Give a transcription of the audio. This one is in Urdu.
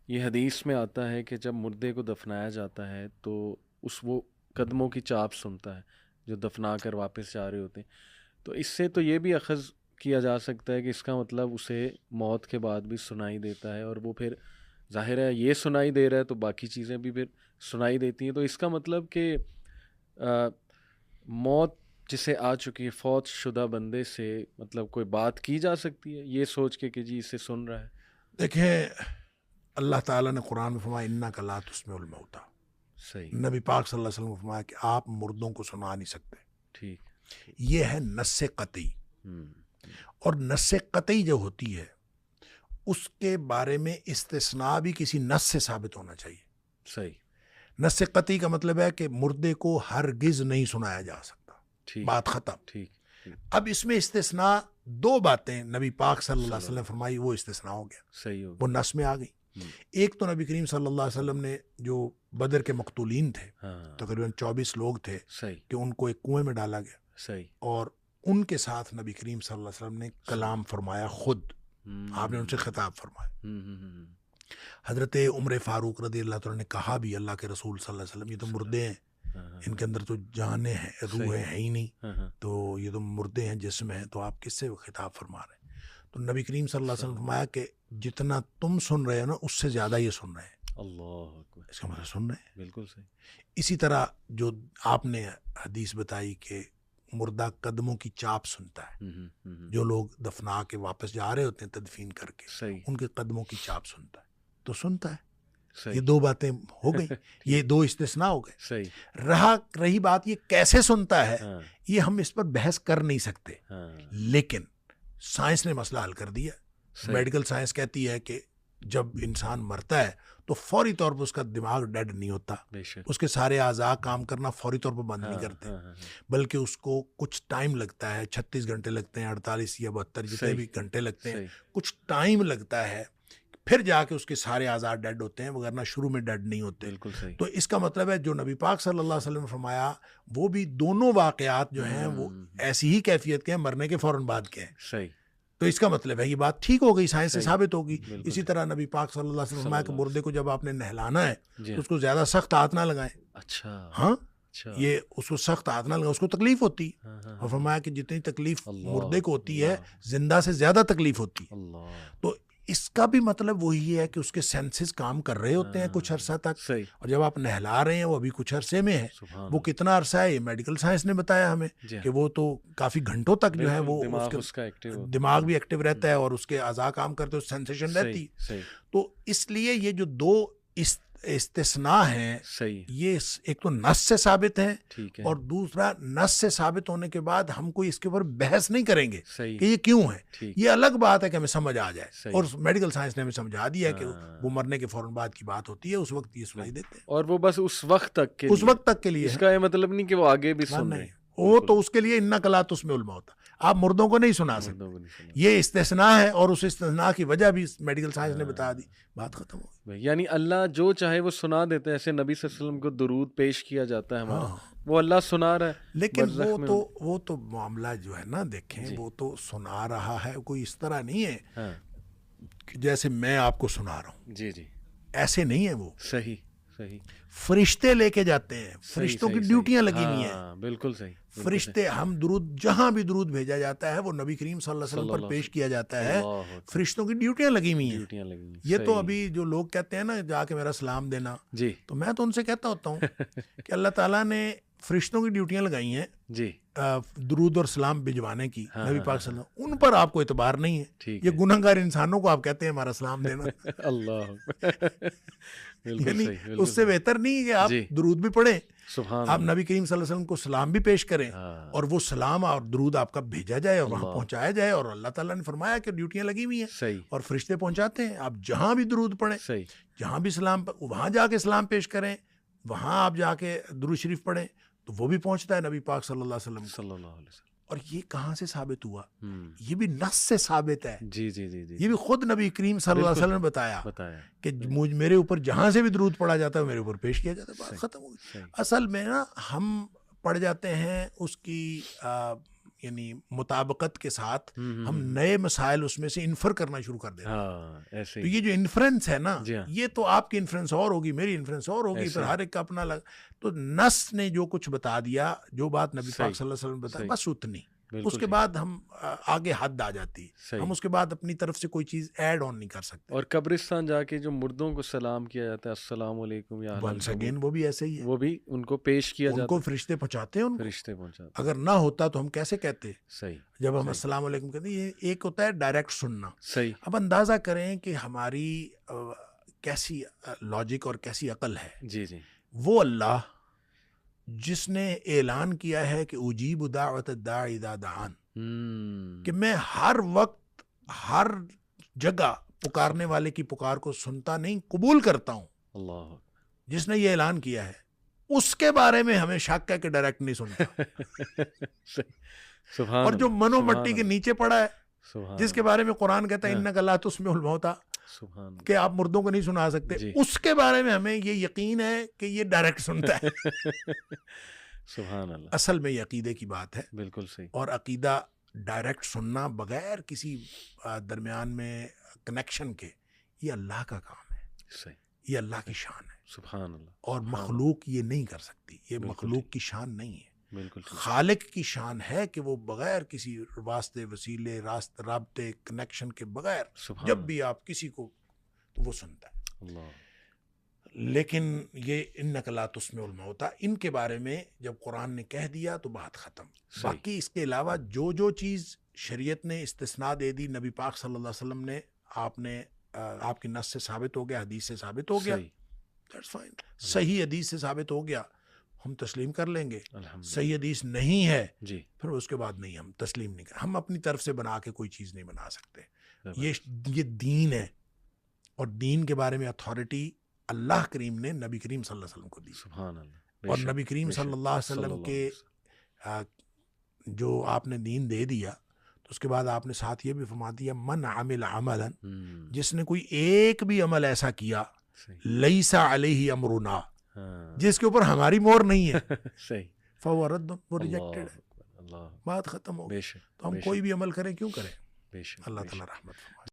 یہ حدیث میں آتا ہے کہ جب مردے کو دفنایا جاتا ہے تو وہ قدموں کی چاپ سنتا ہے جو دفنا کر واپس جا رہے ہوتے ہیں. تو اس سے تو یہ بھی اخذ کیا جا سکتا ہے کہ اس کا مطلب اسے موت کے بعد بھی سنائی دیتا ہے، اور وہ پھر ظاہر ہے یہ سنائی دے رہا ہے تو باقی چیزیں بھی پھر سنائی دیتی ہیں. تو اس کا مطلب کہ موت جسے آ چکی ہے فوت شدہ بندے سے مطلب کوئی بات کی جا سکتی ہے یہ سوچ کے کہ جی اسے سن رہا ہے. دیکھیں اللہ تعالیٰ نے قرآن میں فرمایا انک لا تسمع الموتیٰ. صحیح. نبی پاک صلی اللہ علیہ وسلم نے فرمایا کہ آپ مردوں کو سنا نہیں سکتے. ٹھیک. یہ ہے نص قطعی. اور نص قطعی جو ہوتی ہے اس کے بارے میں استثناء بھی کسی نص سے ثابت ہونا چاہیے. صحیح. نص قطعی کا مطلب ہے کہ مردے کو ہرگز نہیں سنایا جا سکتا. ٹھیک. بات ختم. ٹھیک. اب اس میں استثناء دو باتیں نبی پاک صلی اللہ علیہ وسلم نے فرمائی، وہ استثناء ہو گیا. صحیح ہو وہ نص میں آ گئی. ایک تو نبی کریم صلی اللہ علیہ وسلم نے جو بدر کے مقتولین تھے تقریباً 24 لوگ تھے کہ ان کو ایک کنویں میں ڈالا گیا. صحیح. اور ان کے ساتھ نبی کریم صلی اللہ علیہ وسلم نے کلام فرمایا. خود آپ نے ان سے خطاب فرمایا. حضرت عمر فاروق رضی اللہ تعالیٰ نے کہا بھی اللہ کے رسول صلی اللہ علیہ وسلم یہ تو مردے ہیں، ان کے اندر تو جانیں ہیں، روحیں ہیں ہی نہیں، تو یہ تو مردے ہیں، جسم ہیں، تو آپ کس سے خطاب فرما رہے ہیں؟ تو نبی کریم صلی اللہ علیہ وسلم نے فرمایا کہ جتنا تم سن رہے ہو نا اس سے زیادہ یہ سن رہے ہیں. اللہ اکبر. اس کا مطلب سن رہے ہیں. بالکل صحیح. اسی طرح جو آپ نے حدیث بتائی کہ مردہ قدموں کی چاپ سنتا ہے، جو لوگ دفنا کے واپس جا رہے ہوتے ہیں تدفین کر کے، ان کے قدموں کی چاپ سنتا ہے، تو سنتا ہے. یہ دو باتیں ہو گئی، یہ دو استثناء ہو گئے. رہی بات یہ کیسے سنتا ہے، یہ ہم اس پر بحث کر نہیں سکتے، لیکن سائنس نے مسئلہ حل کر دیا. میڈیکل سائنس کہتی ہے کہ جب انسان مرتا ہے تو فوری طور پر اس کا دماغ ڈیڈ نہیں ہوتا، اس کے سارے اعضاء کام کرنا فوری طور پر بند نہیں کرتے، بلکہ اس کو کچھ ٹائم لگتا ہے. 36 گھنٹے لگتے ہیں، 48 یا 72 جتنے بھی گھنٹے لگتے ہیں، کچھ ٹائم لگتا ہے، پھر جا کے اس کے سارے اعضاء ڈیڈ ہوتے ہیں، وغیرہ شروع میں ڈیڈ نہیں ہوتے. تو اس کا مطلب ہے جو نبی پاک صلی اللہ علیہ وسلم نے فرمایا وہ بھی دونوں واقعات جو ہیں وہ ایسی ہی کیفیت کے ہیں، مرنے کے فوراً بعد کے ہیں. صحیح. تو اس کا مطلب ہے یہ بات ٹھیک ہو گئی، سائنس سے ثابت ہوگی. اسی طرح نبی پاک صلی اللہ علیہ وسلم نے فرمایا کہ مردے کو جب آپ نے نہلانا ہے تو اس کو زیادہ سخت ہاتھ نہ لگائیں. اچھا. ہاں، یہ اس کو سخت ہاتھ نہ لگائیں، اس کو تکلیف ہوتی. اور فرمایا کہ جتنی تکلیف مردے کو ہوتی ہے زندہ سے زیادہ تکلیف ہوتی. تو اس کا بھی مطلب وہی ہے کہ اس کے سینسز کام کر رہے ہوتے ہیں کچھ عرصہ تک، اور جب آپ نہلا رہے ہیں وہ ابھی کچھ عرصے میں ہے. وہ کتنا عرصہ ہے یہ میڈیکل سائنس نے بتایا ہمیں کہ وہ تو کافی گھنٹوں تک جو ہے وہ دماغ بھی ایکٹیو رہتا ہے اور اس کے اعضاء کام کرتے ہیں، سینسیشن رہتی. تو اس لیے یہ جو دو استثناء ہیں یہ ایک تو نص سے ثابت ہے اور دوسرا نص سے ثابت ہونے کے بعد ہم کوئی اس کے اوپر بحث نہیں کریں گے کہ یہ کیوں ہے. یہ الگ بات ہے کہ ہمیں سمجھ آ جائے، اور میڈیکل سائنس نے ہمیں سمجھا دیا کہ وہ مرنے کے فوراً بعد کی بات ہوتی ہے، اس وقت یہ سنائی دیتے ہیں، اور وہ بس اس وقت تک کے لیے. اس کا یہ مطلب نہیں کہ وہ آگے بھی سن رہے ہیں، وہ تو اس کے لیے انک لا تسمع الموتیٰ، آپ مردوں کو نہیں سنا سکتے. یہ استثناء ہے اور اس استثناء کی وجہ بھی میڈیکل سائنس نے بتا دی، بات ختم ہو گئی. یعنی اللہ جو چاہے وہ سنا دیتے ہیں. ایسے نبی صلی اللہ علیہ وسلم کو درود پیش کیا جاتا ہے ہمارا، وہ اللہ سنا رہا ہے. لیکن وہ تو معاملہ جو ہے نا، دیکھیں وہ تو سنا رہا ہے، کوئی اس طرح نہیں ہے جیسے میں آپ کو سنا رہا ہوں. جی جی، ایسے نہیں ہے وہ. صحیح صحیح. فرشتے لے کے جاتے ہیں، فرشتوں کی ڈیوٹیاں لگی ہوئی ہیں. بالکل صحیح. فرشتے، ہم درود جہاں بھی درود بھیجا جاتا ہے وہ نبی کریم صلی اللہ علیہ وسلم پر پیش کیا جاتا ہے، فرشتوں کی ڈیوٹیاں لگی ہوئی ہیں. یہ تو ابھی جو لوگ کہتے ہیں نا جا کے میرا سلام دینا، تو میں تو ان سے کہتا ہوتا ہوں کہ اللہ تعالیٰ نے فرشتوں کی ڈیوٹیاں لگائی ہیں درود اور سلام بھجوانے کی نبی پاک صلی اللہ علیہ وسلم، ان پر آپ کو اعتبار نہیں ہے. یہ گنہگار انسانوں کو آپ کہتے ہیں ہمارا سلام دینا. اللہ، یعنی اس سے بہتر نہیں کہ آپ درود بھی پڑھیں، آپ نبی کریم صلی اللہ علیہ وسلم کو سلام بھی پیش کریں، اور وہ سلام اور درود آپ کا بھیجا جائے اور وہاں پہنچایا جائے. اور اللہ تعالیٰ نے فرمایا کہ ڈیوٹیاں لگی ہوئی ہیں اور فرشتے پہنچاتے ہیں. آپ جہاں بھی درود پڑھیں، جہاں بھی سلام، وہاں جا کے سلام پیش کریں، وہاں آپ جا کے درود شریف پڑھیں تو وہ بھی پہنچتا ہے نبی پاک صلی اللہ علیہ وسلم صلی اللہ علیہ وسلم. اور یہ کہاں سے ثابت ہوا؟ یہ بھی نص سے ثابت ہے. جی جی جی جی، یہ بھی خود نبی کریم صلی اللہ علیہ وسلم نے بتایا کہ میرے اوپر جہاں سے بھی درود پڑھا جاتا ہے میرے اوپر پیش کیا جاتا ہے. بات ختم ہو گئی. اصل میں نا ہم پڑھ جاتے ہیں اس کی یعنی مطابقت کے ساتھ ہم نئے مسائل اس میں سے انفر کرنا شروع کر دیتے ہیں. تو یہ جو انفرنس ہے نا یہ تو آپ کی انفرنس اور ہوگی, میری انفرنس اور ہوگی, پھر ہر ایک کا اپنا تو نص نے جو کچھ بتا دیا, جو بات نبی پاک صلی اللہ علیہ وسلم بتایا بس اتنی, اس کے بعد ہم آگے حد آ جاتی ہے, ہم اس کے بعد اپنی طرف سے کوئی چیز ایڈ آن نہیں کر سکتے. اور قبرستان جا کے جو مردوں کو سلام کیا جاتا ہے, السلام علیکم یا ونس اگین وہ بھی ایسے ہی ہے, وہ بھی ان کو پیش کیا جاتا ہے, ان کو فرشتے پہنچاتے ہیں, فرشتے پہنچاتے. اگر نہ ہوتا تو ہم کیسے کہتے؟ صحیح. جب ہم السلام علیکم کہتے ہیں, یہ ایک ہوتا ہے ڈائریکٹ سننا. صحیح. اب اندازہ کریں کہ ہماری کیسی لاجک اور کیسی عقل ہے. جی جی. وہ اللہ جس نے اعلان کیا ہے کہ اجیب دعوت الداعی اذا دعان, کہ میں ہر وقت ہر جگہ پکارنے والے کی پکار کو سنتا نہیں قبول کرتا ہوں, اللہ جس نے یہ اعلان کیا ہے, اس کے بارے میں ہمیں شک ہے کہ ڈائریکٹ نہیں سنتا. اور جو منو مٹی کے نیچے پڑا ہے, جس کے بارے میں قرآن کہتا ہے انک لا تسمع الموتیٰ, کہ آپ مردوں کو نہیں سنا سکتے, اس کے بارے میں ہمیں یہ یقین ہے کہ یہ ڈائریکٹ سنتا ہے. سبحان اللہ. اصل میں یہ عقیدے کی بات ہے. بالکل صحیح. اور عقیدہ ڈائریکٹ سننا بغیر کسی درمیان میں کنیکشن کے, یہ اللہ کا کام ہے. صحیح. یہ اللہ کی شان ہے. سبحان اللہ. اور مخلوق یہ نہیں کر سکتی, یہ مخلوق کی شان نہیں ہے. بالکل. خالق کی شان ہے کہ وہ بغیر کسی واسطے وسیلے رابطے کنیکشن کے بغیر جب بھی آپ کسی کو تو وہ سنتا ہے. اللہ. لیکن یہ انک لا تسمع الموتیٰ, ان کے بارے میں جب قرآن نے کہہ دیا تو بات ختم. باقی اس کے علاوہ جو چیز شریعت نے استثناء دے دی, نبی پاک صلی اللہ علیہ وسلم نے آپ کی نص سے ثابت ہو گیا, حدیث سے ثابت ہو گیا, دیٹس فائن. صحیح حدیث سے ثابت ہو گیا, ہم تسلیم کر لیں گے. صحیح حدیث نہیں ہے جی, پھر اس کے بعد نہیں, ہم تسلیم نہیں کر, ہم اپنی طرف سے بنا کے کوئی چیز نہیں بنا سکتے. یہ دین ہے, اور دین کے بارے میں اتھارٹی اللہ کریم نے نبی کریم صلی اللہ علیہ وسلم کو دی. سبحان اللہ. اور نبی کریم صلی اللہ علیہ وسلم کے جو آپ نے دین دے دیا تو اس کے بعد آپ نے ساتھ یہ بھی فرما دیا من عمل عملا, جس نے کوئی ایک بھی عمل ایسا کیا لیس علیہ امرنا, جس کے اوپر ہماری مہر نہیں ہے, صحیح, فہو رد, وہ ریجیکٹڈ ہے. بات ختم ہو. تو ہم کوئی بھی عمل کریں کیوں کریں؟ اللہ تعالیٰ رحمت فرمائے.